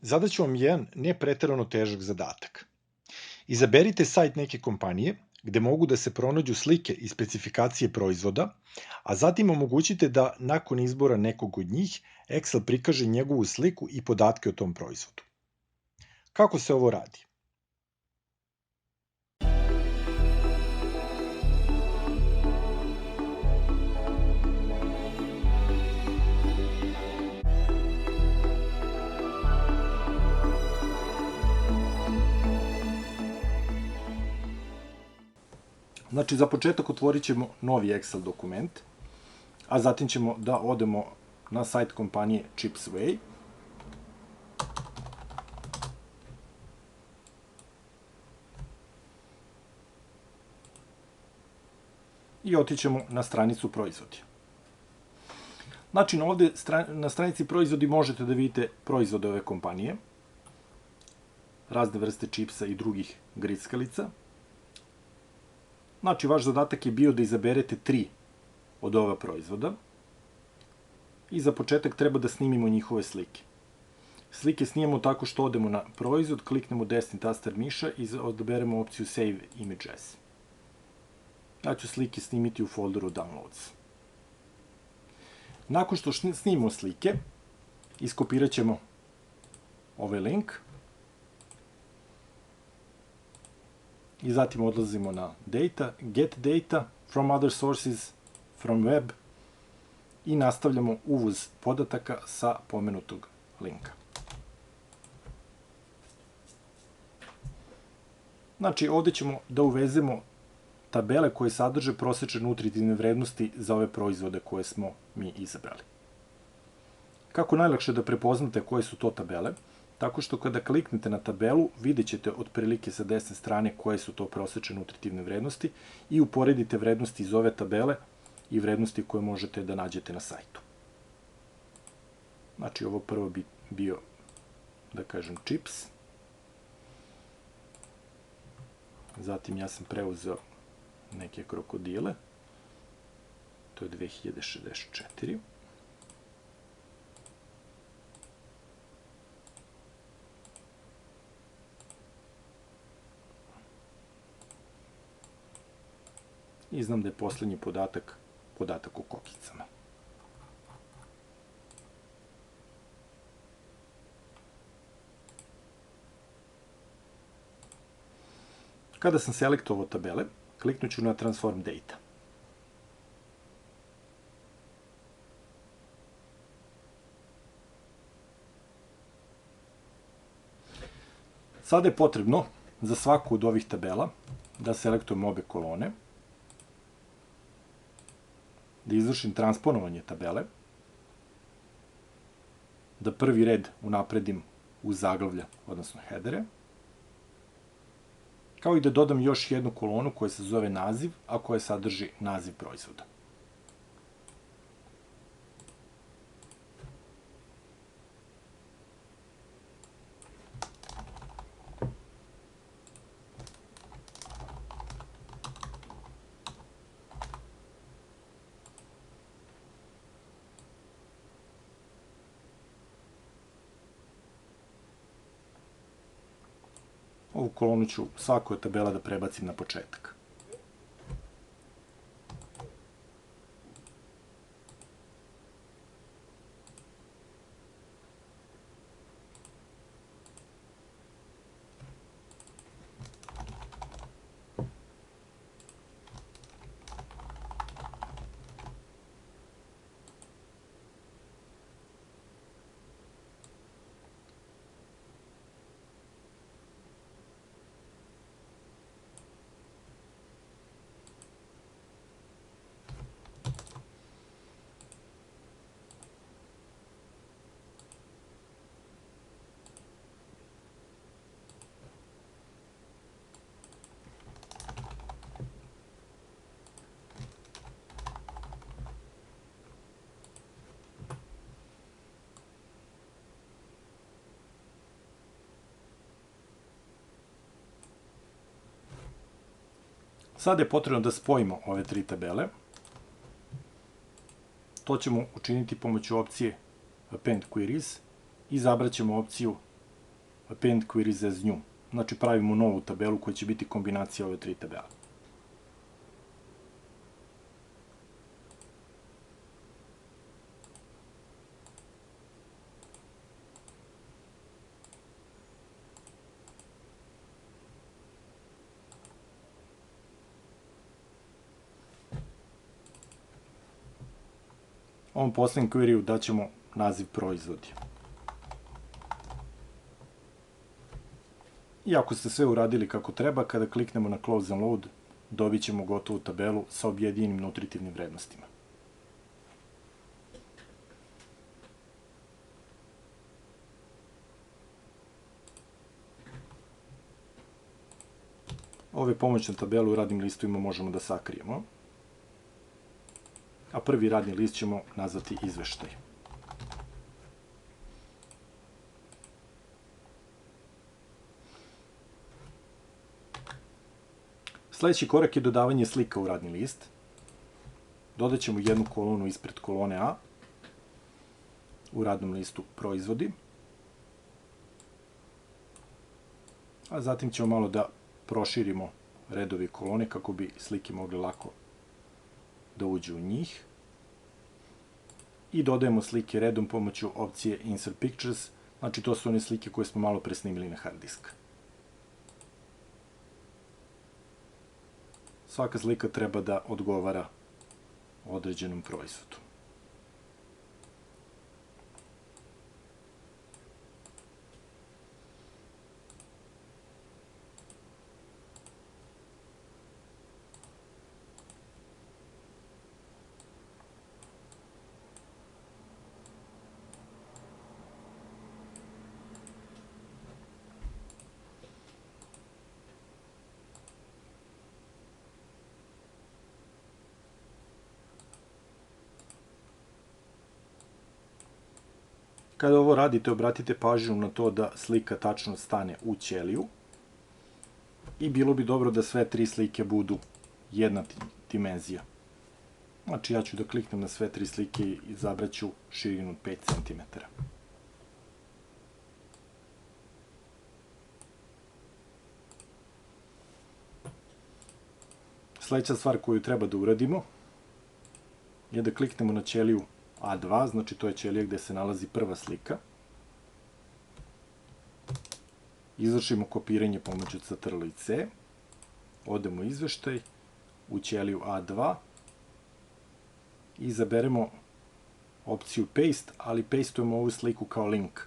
Zadaću vam jedan ne preterano težak zadatak. Izaberite sajt neke kompanije gde mogu da se pronađu slike i specifikacije proizvoda, a zatim omogućite da nakon izbora nekog od njih Excel prikaže njegovu sliku i podatke o tom proizvodu. Kako se ovo radi? Znači, za početak otvorit ćemo novi Excel dokument, a zatim ćemo da odemo na sajt kompanije ChipsWay. I otićemo na stranicu proizvodi. Znači, ovde na stranici proizvodi možete da vidite proizvode ove kompanije, razne vrste čipsa i drugih grickalica. Znači, vaš zadatak je bio da izaberete 3 od ova proizvoda i za početak treba da snimimo njihove slike. Slike snimamo tako što odemo na proizvod, kliknemo desni taster miša i odaberemo opciju Save Images. Ja ću slike snimiti u folderu Downloads. Nakon što snimimo slike, iskopirat ćemo ovaj link i zatim odlazimo na Data, Get Data, From Other Sources, From Web i nastavljamo uvoz podataka sa pomenutog linka. Znači, ovde ćemo da uvezemo tabele koje sadrže prosečne nutritivne vrednosti za ove proizvode koje smo mi izabrali. Kako najlakše da prepoznate koje su to tabele? Tako što kada kliknete na tabelu, vidjet ćete otprilike sa desne strane koje su to prosečne nutritivne vrednosti i uporedite vrednosti iz ove tabele i vrednosti koje možete da nađete na sajtu. Znači, ovo prvo bi bio, da kažem, čips. Zatim ja sam preuzeo neke krokodile. To je 2064. I znam da je poslednji podatak o kokicama. Kada sam selektovao tabele, kliknut ću na Transform Data. Sada je potrebno za svaku od ovih tabela da selektujem obe kolone, da izvršim transponovanje tabele, da prvi red unapredim u zaglavlja, odnosno headere, kao i da dodam još jednu kolonu koja se zove naziv, a koja sadrži naziv proizvoda. Ovu kolonu ću svakoj od tabela da prebacim na početak. Sada je potrebno da spojimo ove 3 tabele. To ćemo učiniti pomoću opcije Append Queries i izabrat ćemo opciju append queries as new. Znači pravimo novu tabelu koja će biti kombinacija ove tri tabele. Ovom poslednjem query-u daćemo naziv proizvodi. I ako ste sve uradili kako treba, kada kliknemo na Close and Load, dobit ćemo gotovu tabelu sa objedinjenim nutritivnim vrednostima. Ove pomoćne tabele u radnim listovima možemo da sakrijemo, a prvi radni list ćemo nazvati izveštaj. Sledeći korak je dodavanje slika u radni list. Dodat ćemo jednu kolonu ispred kolone A u radnom listu proizvodi, a zatim ćemo malo da proširimo redovi kolone kako bi slike mogli lako da uđu u njih. I dodajemo slike redom pomoću opcije Insert Pictures, znači to su one slike koje smo malo pre snimili na hard disk. Svaka slika treba da odgovara određenom proizvodu. Kada ovo radite, obratite pažnju na to da slika tačno stane u ćeliju i bilo bi dobro da sve tri slike budu jedna dimenzija. Znači ja ću da kliknem na sve tri slike i izabraću širinu od 5 cm. Sledeća stvar koju treba da uradimo je da kliknemo na ćeliju A2, znači to je ćelija gde se nalazi prva slika. Izvršimo kopiranje pomoću Ctrl i C. Odemo u izveštaj, u ćeliju A2 i izaberemo opciju Paste, ali pastujemo ovu sliku kao link.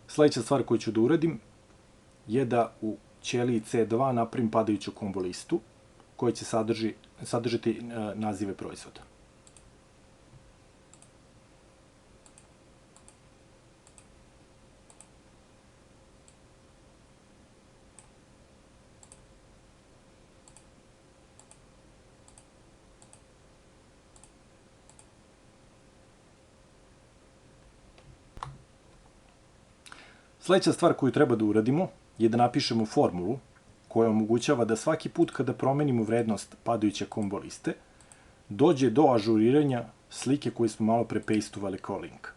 Sledeća stvar koju ću da uradim je da u ćeliji C2 napravim padajuću kombo listu koja će sadržati nazive proizvoda. Sledeća stvar koju treba da uradimo je da napišemo formulu koja omogućava da svaki put kada promenimo vrednost padajuće kombo liste, dođe do ažuriranja slike koju smo malo pre pastovali kao link.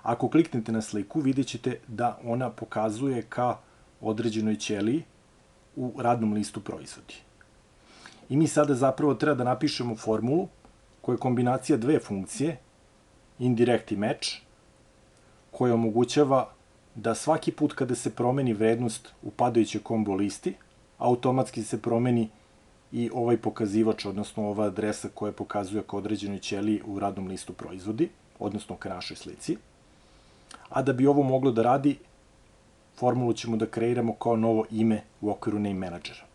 Ako kliknete na sliku, vidjet ćete da ona pokazuje ka određenoj ćeliji u radnom listu proizvodi. I mi sada zapravo treba da napišemo formulu koja je kombinacija dve funkcije, indirect i match, koja omogućava da svaki put kada se promeni vrednost u padajućoj kombo listi, automatski se promeni i ovaj pokazivač, odnosno ova adresa koja pokazuje ka određenoj ćeliji u radnom listu proizvodi, odnosno ka našoj slici. A da bi ovo moglo da radi, formulu ćemo da kreiramo kao novo ime u okviru Name Managera.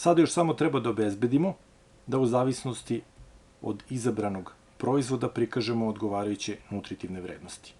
Sada još samo treba da obezbedimo da u zavisnosti od izabranog proizvoda prikažemo odgovarajuće nutritivne vrednosti.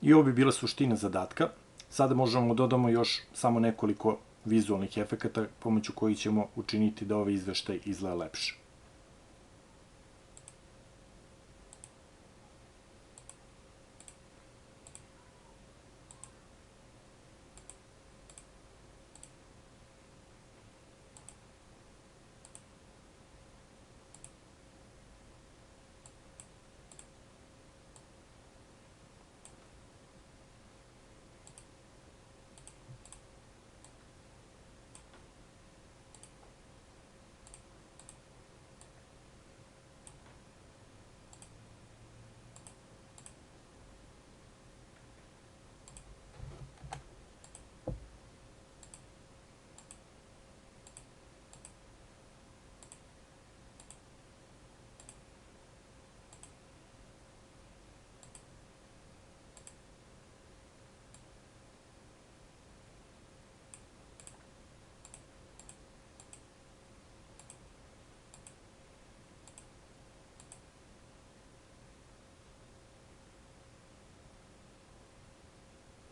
I ovo bi bila suština zadatka. Sada možemo da dodamo još samo nekoliko vizualnih efekata pomoću kojih ćemo učiniti da ovaj izveštaj izgleda lepše.